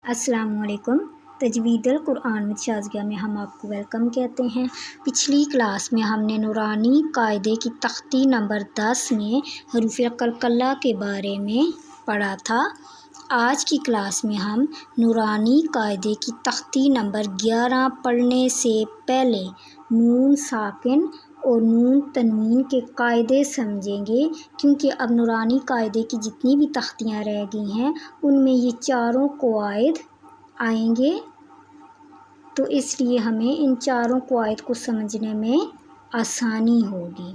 السلام علیکم۔ تجوید القرآن وتھ شازیہ میں ہم آپ کو ویلکم کہتے ہیں۔ پچھلی کلاس میں ہم نے نورانی قاعدے کی تختی نمبر 10 میں حروف قلقلہ کے بارے میں پڑھا تھا۔ آج کی کلاس میں ہم نورانی قاعدے کی تختی نمبر 11 پڑھنے سے پہلے نون ساکن اور نون تنوین کے قاعدے سمجھیں گے، کیونکہ اب نورانی قاعدے کی جتنی بھی تختیاں رہ گئی ہیں ان میں یہ چاروں قواعد آئیں گے، تو اس لیے ہمیں ان چاروں قواعد کو سمجھنے میں آسانی ہوگی۔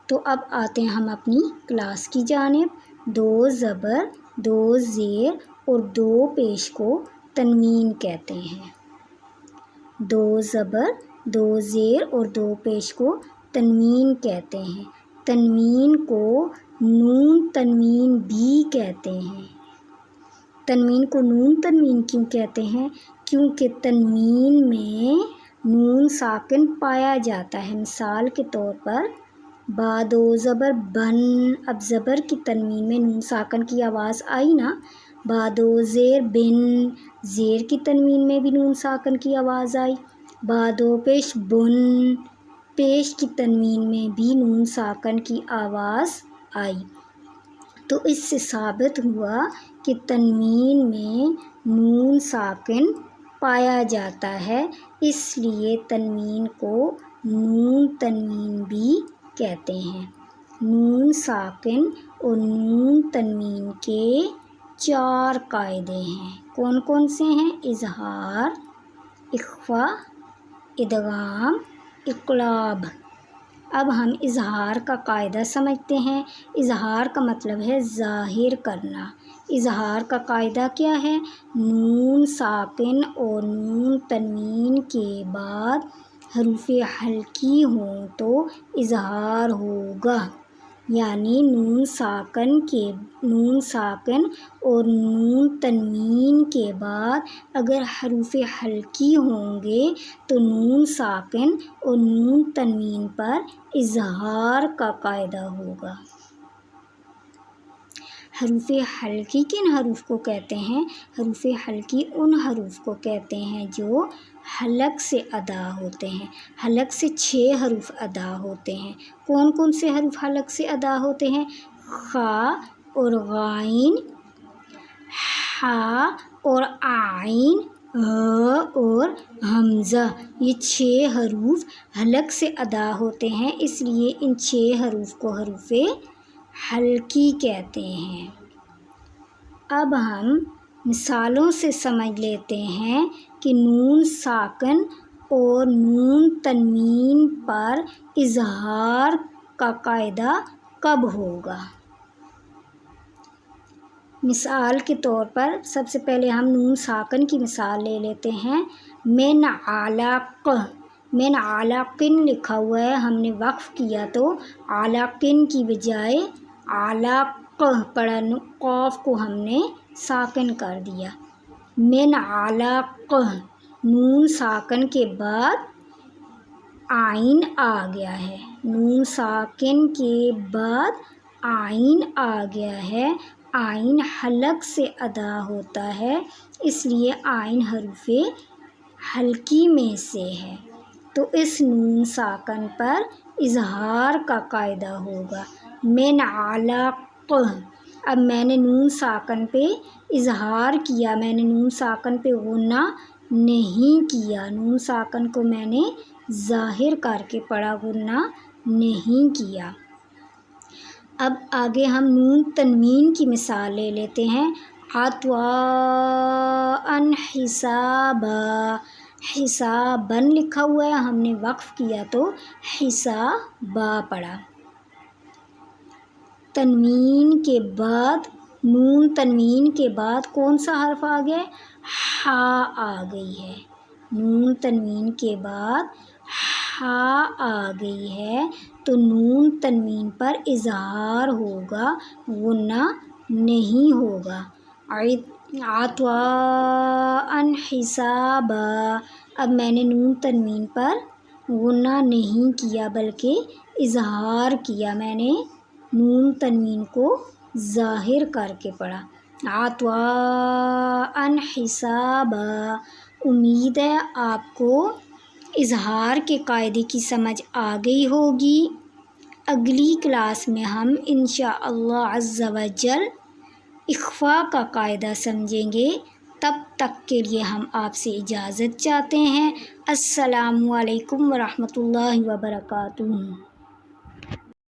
تو اب آتے ہیں ہم اپنی کلاس کی جانب۔ 2 زبر 2 زیر اور 2 پیش کو تنوین کہتے ہیں۔ 2 زبر 2 زیر اور 2 پیش کو تنوین کہتے ہیں۔ تنوین کو نون تنوین بھی کہتے ہیں۔ تنوین کو نون تنوین کیوں کہتے ہیں؟ کیونکہ تنوین میں نون ساکن پایا جاتا ہے۔ مثال کے طور پر با 2 زبر بن، اب زبر کی تنوین میں نون ساکن کی آواز آئی نا۔ با 2 زیر بن، زیر کی تنوین میں بھی نون ساکن کی آواز آئی۔ با 2 پیش بن، پیش کی تنوین میں بھی نون ساکن کی آواز آئی۔ تو اس سے ثابت ہوا کہ تنوین میں نون ساکن پایا جاتا ہے، اس لیے تنوین کو نون تنوین بھی کہتے ہیں۔ نون ساکن اور نون تنوین کے 4 قاعدے ہیں۔ کون کون سے ہیں؟ اظہار، اخفا، ادغام، اقلاب۔ اب ہم اظہار کا قاعدہ سمجھتے ہیں۔ اظہار کا مطلب ہے ظاہر کرنا۔ اظہار کا قاعدہ کیا ہے؟ نون ساکن اور نون تنوین کے بعد حروف ہلکی ہوں تو اظہار ہوگا، یعنی نون ساکن اور نون تنوین کے بعد اگر حروف ہلکی ہوں گے تو نون ساکن اور نون تنوین پر اظہار کا قاعدہ ہوگا۔ حروف ہلکی کن حروف کو کہتے ہیں؟ حروف ہلکی ان حروف کو کہتے ہیں جو حلق سے ادا ہوتے ہیں۔ حلق سے 6 حروف ادا ہوتے ہیں۔ کون کون سے حروف حلق سے ادا ہوتے ہیں؟ خ اور غائن، ح اور عین، ع اور حمزہ، یہ 6 حروف حلق سے ادا ہوتے ہیں، اس لیے ان 6 حروف کو حروف ہلکی کہتے ہیں۔ اب ہم مثالوں سے سمجھ لیتے ہیں کہ نون ساکن اور نون تنوین پر اظہار کا قاعدہ کب ہوگا۔ مثال کے طور پر سب سے پہلے ہم نون ساکن کی مثال لے لیتے ہیں۔ من علق، من علقن لکھا ہوا ہے، ہم نے وقف کیا تو علقن کی بجائے علق پڑھا، قاف کو ہم نے ساکن کر دیا۔ من علق، نون ساکن کے بعد عین آ گیا ہے، نون ساکن کے بعد عین آ گیا ہے۔ عین حلق سے ادا ہوتا ہے، اس لیے عین حروف ہلکی میں سے ہے، تو اس نون ساکن پر اظہار کا قاعدہ ہوگا۔ من علق، اب میں نے نون ساکن پہ اظہار کیا، میں نے نون ساکن پہ غنہ نہیں کیا، نون ساکن کو میں نے ظاہر کر کے پڑھا، غنہ نہیں کیا۔ اب آگے ہم نون تنوین کی مثال لے لیتے ہیں۔ عطواء حسابا، حسابن لکھا ہوا ہے، ہم نے وقف کیا تو حسابا پڑھا۔ تنوین کے بعد، نون تنوین کے بعد کون سا حرف آ گیا؟ ح آ گئی ہے، نون تنوین کے بعد ح آ گئی ہے، تو نون تنوین پر اظہار ہوگا، غنہ نہیں ہوگا۔ عطواء حسابا، اب میں نے نون تنوین پر غنہ نہیں کیا بلکہ اظہار کیا، میں نے نون تنوین کو ظاہر کر کے پڑھا۔ عطاءً حسابا۔ امید ہے آپ کو اظہار کے قاعدے کی سمجھ آ گئی ہوگی۔ اگلی کلاس میں ہم انشاءاللہ عز و جل اخفاء کا قاعدہ سمجھیں گے۔ تب تک کے لیے ہم آپ سے اجازت چاہتے ہیں۔ السلام علیکم ورحمۃ اللہ وبرکاتہ۔